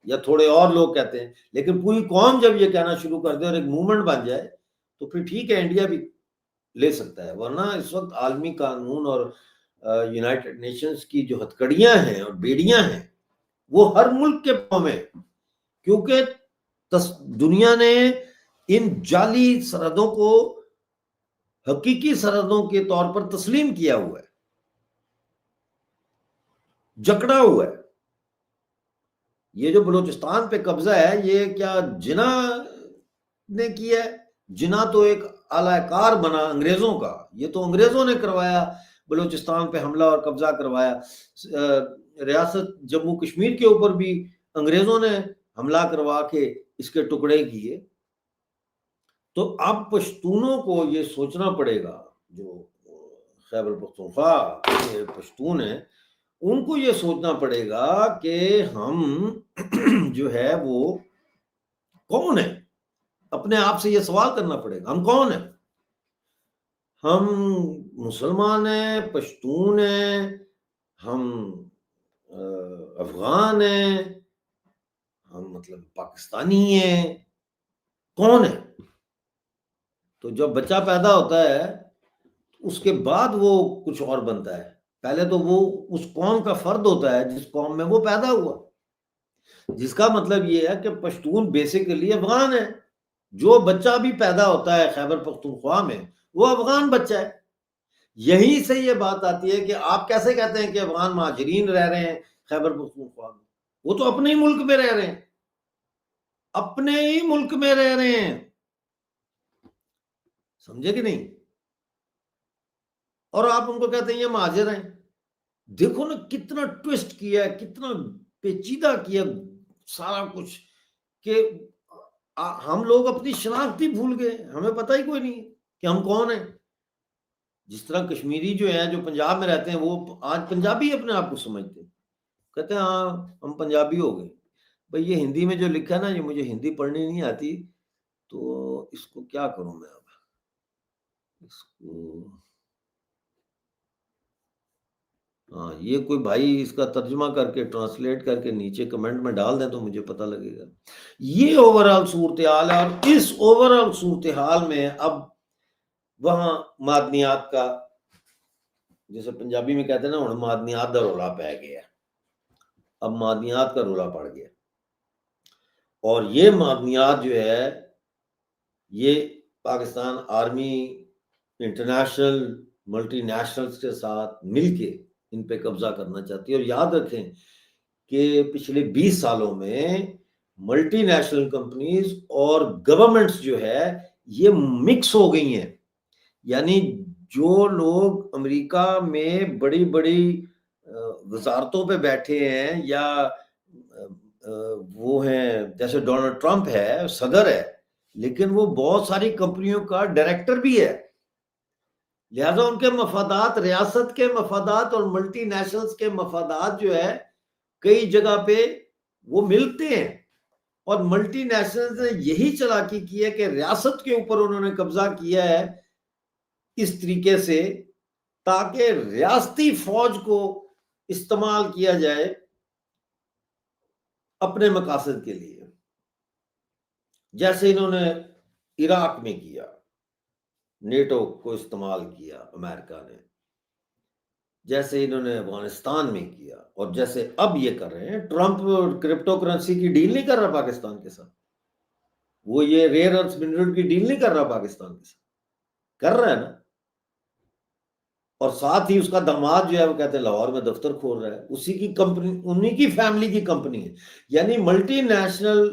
یا تھوڑے اور لوگ کہتے ہیں، لیکن پوری قوم جب یہ کہنا شروع کر دے اور ایک موومنٹ بن جائے تو پھر ٹھیک ہے انڈیا بھی لے سکتا ہے، ورنہ اس وقت عالمی قانون اور یونائٹڈ نیشنز کی جو ہتھکڑیاں ہیں اور بیڑیاں ہیں وہ ہر ملک کے پاؤں میں، کیونکہ دنیا نے ان جعلی سرحدوں کو حقیقی سرحدوں کے طور پر تسلیم کیا ہوا ہے، جکڑا ہوا ہے۔ یہ جو بلوچستان پہ قبضہ ہے یہ کیا جناح نے کیا ہے؟ جناح تو ایک اعلی کار بنا انگریزوں کا، یہ تو انگریزوں نے کروایا، بلوچستان پہ حملہ اور قبضہ کروایا۔ ریاست جموں کشمیر کے اوپر بھی انگریزوں نے حملہ کروا کے اس کے ٹکڑے کیے۔ تو اب پشتونوں کو یہ سوچنا پڑے گا، جو خیبر پختونخوا کے پشتون ہیں ان کو یہ سوچنا پڑے گا کہ ہم جو ہے وہ کون ہیں، اپنے آپ سے یہ سوال کرنا پڑے گا، ہم کون ہیں؟ ہم مسلمان ہیں، پشتون ہیں، ہم افغان ہیں، ہم مطلب پاکستانی ہیں، کون ہیں؟ تو جب بچہ پیدا ہوتا ہے اس کے بعد وہ کچھ اور بنتا ہے، پہلے تو وہ اس قوم کا فرد ہوتا ہے جس قوم میں وہ پیدا ہوا، جس کا مطلب یہ ہے کہ پشتون بیسیکلی افغان ہے۔ جو بچہ بھی پیدا ہوتا ہے خیبر پختونخوا میں وہ افغان بچہ ہے۔ یہی سے یہ بات آتی ہے کہ آپ کیسے کہتے ہیں کہ افغان مہاجرین رہ رہے ہیں خیبر پختونخوا میں؟ وہ تو اپنے ہی ملک میں رہ رہے ہیں، اپنے ہی ملک میں رہ رہے ہیں، سمجھے کہ نہیں؟ اور آپ ان کو کہتے ہیں یہ مہاجر ہیں۔ دیکھو نا کتنا ٹویسٹ کیا ہے، کتنا پیچیدہ کیا سارا کچھ، کہ ہم لوگ اپنی شناخت ہی بھول گئے، ہمیں پتہ ہی کوئی نہیں کہ ہم کون ہیں۔ جس طرح کشمیری جو ہیں جو پنجاب میں رہتے ہیں وہ آج پنجابی اپنے آپ کو سمجھتے ہیں، کہتے ہیں ہاں ہم پنجابی ہو گئے۔ بھئی یہ ہندی میں جو لکھا ہے نا، یہ مجھے ہندی پڑھنی نہیں آتی تو اس کو کیا کروں میں اب، اس کو ہاں یہ کوئی بھائی اس کا ترجمہ کر کے ٹرانسلیٹ کر کے نیچے کمنٹ میں ڈال دیں تو مجھے پتہ لگے گا۔ یہ اوورآل صورتحال ہے، اور اس اوورآل صورتحال میں اب وہاں معدنیات کا، جیسے پنجابی میں کہتے ہیں نا ہن معدنیات دا رولا پہ گیا، اب معدنیات کا رولا پڑ گیا، اور یہ معدنیات جو ہے یہ Pakistan army international multi nationals کے ساتھ مل کے ان پہ قبضہ کرنا چاہتی ہے۔ اور یاد رکھیں کہ پچھلے 20 سالوں میں ملٹی نیشنل کمپنیز اور گورنمنٹس جو ہے یہ مکس ہو گئی ہیں، یعنی جو لوگ امریکہ میں بڑی بڑی وزارتوں پہ بیٹھے ہیں یا وہ ہیں جیسے ڈونلڈ ٹرمپ ہے صدر ہے لیکن وہ بہت ساری کمپنیوں کا ڈائریکٹر بھی ہے، لہذا ان کے مفادات، ریاست کے مفادات اور ملٹی نیشنلز کے مفادات جو ہے کئی جگہ پہ وہ ملتے ہیں، اور ملٹی نیشنلز نے یہی چالاکی کی ہے کہ ریاست کے اوپر انہوں نے قبضہ کیا ہے اس طریقے سے تاکہ ریاستی فوج کو استعمال کیا جائے اپنے مقاصد کے لیے، جیسے انہوں نے عراق میں کیا، نیٹو کو استعمال کیا امریکہ نے، جیسے انہوں نے افغانستان میں کیا، اور جیسے اب یہ کر رہے ہیں۔ ٹرمپ کرپٹو کرنسی کی ڈیل نہیں کر رہا پاکستان کے ساتھ، وہ یہ ریئر ارتھ منرل کی ڈیل نہیں کر رہا پاکستان کے ساتھ، کر رہا ہے نا، اور ساتھ ہی اس کا داماد جو ہے وہ کہتے ہیں لاہور میں دفتر کھول رہا ہے، اسی کی کمپنی، انہی کی فیملی کی کمپنی ہے، یعنی ملٹی نیشنل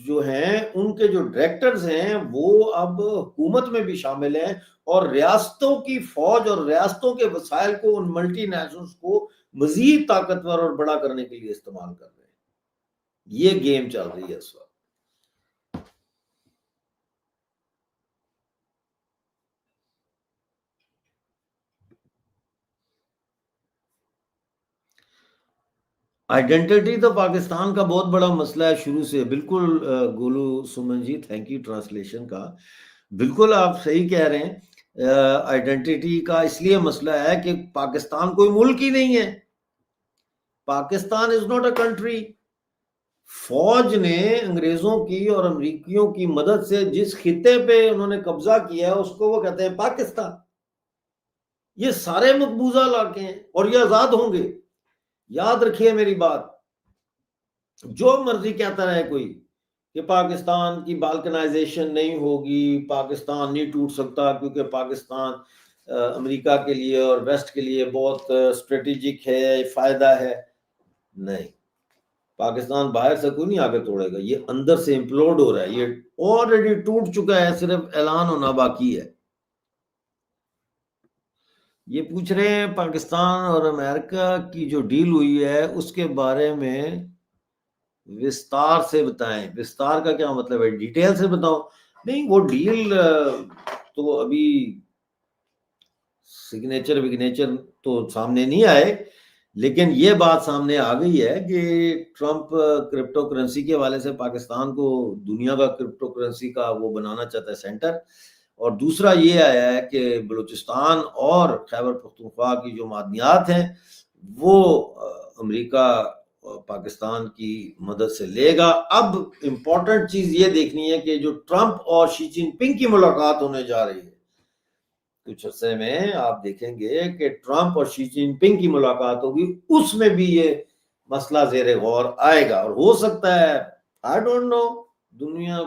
جو ہیں ان کے جو ڈائریکٹرز ہیں وہ اب حکومت میں بھی شامل ہیں، اور ریاستوں کی فوج اور ریاستوں کے وسائل کو ان ملٹی نیشنلز کو مزید طاقتور اور بڑا کرنے کے لیے استعمال کر رہے ہیں۔ یہ گیم چل رہی ہے اس وقت۔ آئیڈینٹی تو پاکستان کا بہت بڑا مسئلہ ہے شروع سے، بالکل گولو سمن جی، تھینک یو ٹرانسلیشن کا، بالکل آپ صحیح کہہ رہے ہیں۔ آئیڈینٹی کا اس لیے مسئلہ ہے کہ پاکستان کوئی ملک ہی نہیں ہے، پاکستان از ناٹ اے کنٹری۔ فوج نے انگریزوں کی اور امریکیوں کی مدد سے جس خطے پہ انہوں نے قبضہ کیا ہے اس کو وہ کہتے ہیں پاکستان۔ یہ سارے مقبوضہ علاقے ہیں اور یہ آزاد ہوں گے، یاد رکھیے میری بات۔ جو مرضی کہتا رہے کوئی کہ پاکستان کی بالکنائزیشن نہیں ہوگی، پاکستان نہیں ٹوٹ سکتا کیونکہ پاکستان امریکہ کے لیے اور ویسٹ کے لیے بہت اسٹریٹجک ہے، فائدہ ہے، نہیں، پاکستان باہر سے کوئی نہیں آگے توڑے گا، یہ اندر سے امپلوڈ ہو رہا ہے، یہ آلریڈی ٹوٹ چکا ہے، صرف اعلان ہونا باقی ہے۔ یہ پوچھ رہے ہیں پاکستان اور امریکہ کی جو ڈیل ہوئی ہے اس کے بارے میں وستار سے بتائیں۔ وستار کا کیا مطلب ہے؟ ڈیٹیل سے بتاؤ۔ نہیں، وہ ڈیل تو ابھی سگنیچر تو سامنے نہیں آئے، لیکن یہ بات سامنے آ گئی ہے کہ ٹرمپ کرپٹو کرنسی کے حوالے سے پاکستان کو دنیا کا کرپٹو کرنسی کا وہ بنانا چاہتا ہے سینٹر، اور دوسرا یہ آیا ہے کہ بلوچستان اور خیبر پختونخوا کی جو معدنیات ہیں وہ امریکہ پاکستان کی مدد سے لے گا۔ اب امپورٹنٹ چیز یہ دیکھنی ہے کہ جو ٹرمپ اور شی جن پنگ کی ملاقات ہونے جا رہی ہے کچھ عرصے میں، آپ دیکھیں گے کہ ٹرمپ اور شی جن پنگ کی ملاقات ہوگی، اس میں بھی یہ مسئلہ زیر غور آئے گا، اور ہو سکتا ہے، آئی ڈونٹ نو، دنیا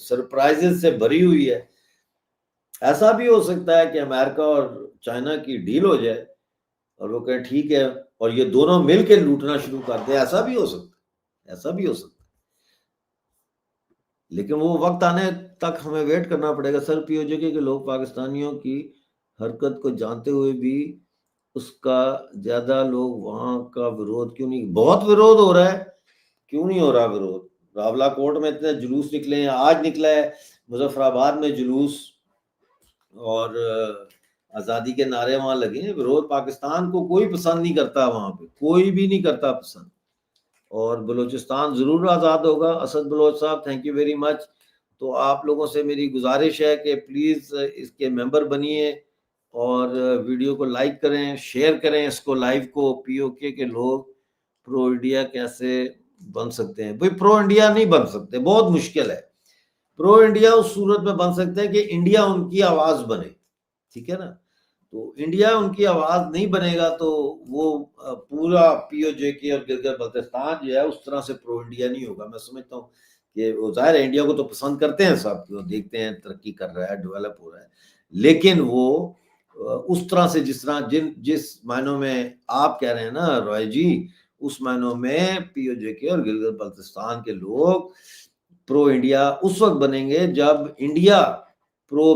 سرپرائزز سے بھری ہوئی ہے، ایسا بھی ہو سکتا ہے کہ امریکہ اور چائنا کی ڈیل ہو جائے اور وہ کہیں ٹھیک ہے اور یہ دونوں مل کے لوٹنا شروع کر دیں، ایسا بھی ہو سکتا ہے، ایسا بھی ہو سکتا ہے، لیکن وہ وقت آنے تک ہمیں ویٹ کرنا پڑے گا۔ سر پی او جے کے لوگ پاکستانیوں کی حرکت کو جانتے ہوئے بھی اس کا زیادہ لوگ وہاں کا ورود کیوں نہیں؟ بہت ورود ہو رہا ہے، کیوں نہیں ہو رہا ورود؟ راولہ کوٹ میں اتنے جلوس نکلے ہیں، آج نکلا ہے مظفر آباد میں جلوس، اور آزادی کے نعرے وہاں لگے ہیں، ورود پاکستان کو کوئی پسند نہیں کرتا، وہاں پہ کوئی بھی نہیں کرتا پسند، اور بلوچستان ضرور آزاد ہوگا۔ اسد بلوچ صاحب، تھینک یو ویری مچ۔ تو آپ لوگوں سے میری گزارش ہے کہ پلیز اس کے ممبر بنیے اور ویڈیو کو لائک کریں، شیئر کریں اس کو، لائیو کو۔ پی او کے لوگ پرو انڈیا کیسے بن سکتے ہیں؟ بھئی پرو انڈیا نہیں بن سکتے، بہت مشکل ہے۔ پرو انڈیا اس صورت میں بن سکتے ہیں کہ انڈیا ان کی آواز بنے، ٹھیک ہے نا؟ تو انڈیا ان کی آواز نہیں بنے گا تو وہ پورا پی او جے کے اور گلگت بلتستان جو ہے اس طرح سے پرو انڈیا نہیں ہوگا۔ میں سمجھتا ہوں کہ وہ ظاہر ہے انڈیا کو تو پسند کرتے ہیں سب، وہ دیکھتے ہیں ترقی کر رہا ہے، ڈیولپ ہو رہا ہے، لیکن وہ اس طرح سے جس معنوں میں آپ کہہ رہے ہیں نا رائے جی، اس معنوں میں پی او جے کے اور گلگت بلتستان کے لوگ پرو انڈیا اس وقت بنیں گے جب انڈیا پرو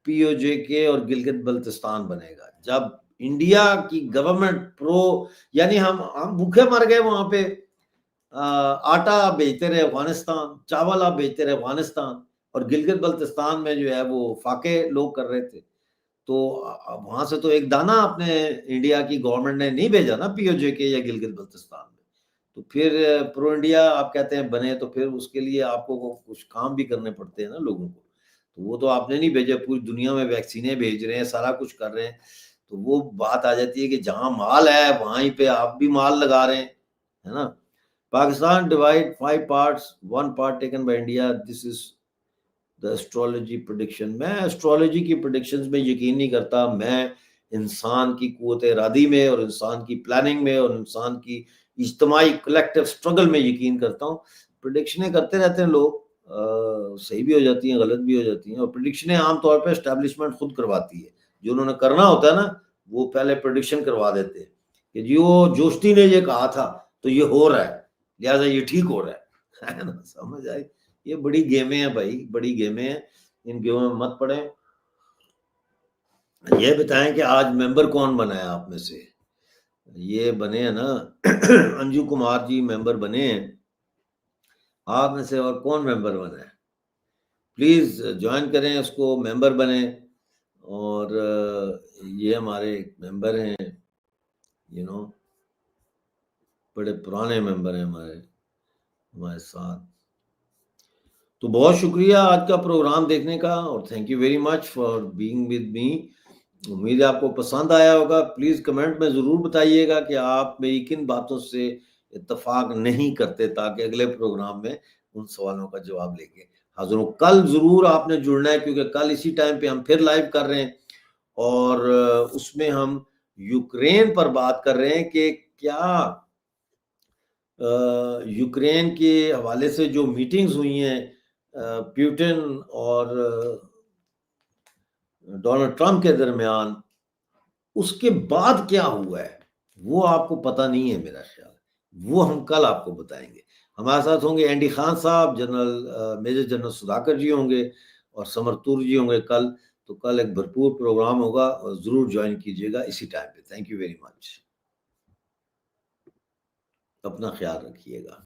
پی او جے کے اور گلگت بلتستان بنے گا، جب انڈیا کی گورنمنٹ پرو، یعنی ہم بھوکے مر گئے وہاں پہ، آٹا آپ بھیجتے رہے افغانستان، چاول آپ بھیجتے رہے افغانستان، اور گلگت بلتستان میں جو ہے وہ فاقے لوگ کر رہے تھے، تو وہاں سے تو ایک دانہ اپنے انڈیا کی گورنمنٹ نے نہیں بھیجا نا پی او جے کے یا گلگت بلتستان میں، تو پھر پرو انڈیا آپ کہتے ہیں بنے، تو پھر اس کے لیے آپ کو کچھ کام بھی کرنے پڑتے ہیں نا لوگوں کو، تو وہ تو آپ نے نہیں بھیجے، پوری دنیا میں ویکسینیں بھیج رہے ہیں، سارا کچھ کر رہے ہیں، تو وہ بات آ جاتی ہے کہ جہاں مال ہے وہیں پہ آپ بھی مال لگا رہے ہیں، ہے نا. Pakistan divide 5 parts, 1 part taken by India. This is the astrology prediction. میں اسٹرالوجی کی پریڈکشنز میں یقین نہیں کرتا، میں انسان کی قوت ارادی میں اور انسان کی پلاننگ میں اور انسان کی اجتماعی کلیکٹیو اسٹرگل میں یقین کرتا ہوں. پریڈکشنیں کرتے رہتے ہیں لوگ، صحیح بھی ہو جاتی ہیں، غلط بھی ہو جاتی ہیں، اور پریڈکشنیں عام طور پہ اسٹیبلشمنٹ خود کرواتی ہے، جو انہوں نے کرنا ہوتا ہے نا وہ پہلے پریڈکشن کروا دیتے ہیں کہ جی وہ جوشتی نے یہ کہا تھا تو یہ ہو رہا ہے، لہٰذا یہ ٹھیک ہو رہا ہے نا. سمجھ آئی؟ یہ بڑی گیمیں ہیں بھائی، بڑی گیمیں ہیں، ان گیموں میں مت پڑیں. یہ بتائیں کہ آج ممبر کون بنا ہے آپ میں سے؟ یہ بنے ہیں نا انجو کمار جی ممبر بنے ہیں، آپ میں سے اور کون ممبر بنا ہے؟ پلیز جوائن کریں اس کو، ممبر بنیں. اور یہ ہمارے ممبر ہیں، بڑے پرانے ممبر ہیں ہمارے ساتھ. تو بہت شکریہ آج کا پروگرام دیکھنے کا، اور thank you very much for being with me. امید ہے آپ کو پسند آیا ہوگا. پلیز کمنٹ میں ضرور بتائیے گا کہ آپ میری کن باتوں سے اتفاق نہیں کرتے، تاکہ اگلے پروگرام میں ان سوالوں کا جواب لے کے حاضر ہوں. کل ضرور آپ نے جڑنا ہے، کیونکہ کل اسی ٹائم پہ ہم پھر لائیو کر رہے ہیں، اور اس میں ہم یوکرین پر بات کر رہے ہیں کہ کیا یوکرین کے حوالے سے جو میٹنگز ہوئی ہیں پیوٹن اور ڈونلڈ ٹرمپ کے درمیان، اس کے بعد کیا ہوا ہے وہ آپ کو پتہ نہیں ہے میرا خیال، وہ ہم کل آپ کو بتائیں گے. ہمارے ساتھ ہوں گے اینڈی خان صاحب، میجر جنرل سدھاکر جی ہوں گے، اور سمرتور جی ہوں گے کل. تو کل ایک بھرپور پروگرام ہوگا، اور ضرور جوائن کیجیے گا اسی ٹائم پہ. Thank you very much. اپنا خیال رکھیے گا.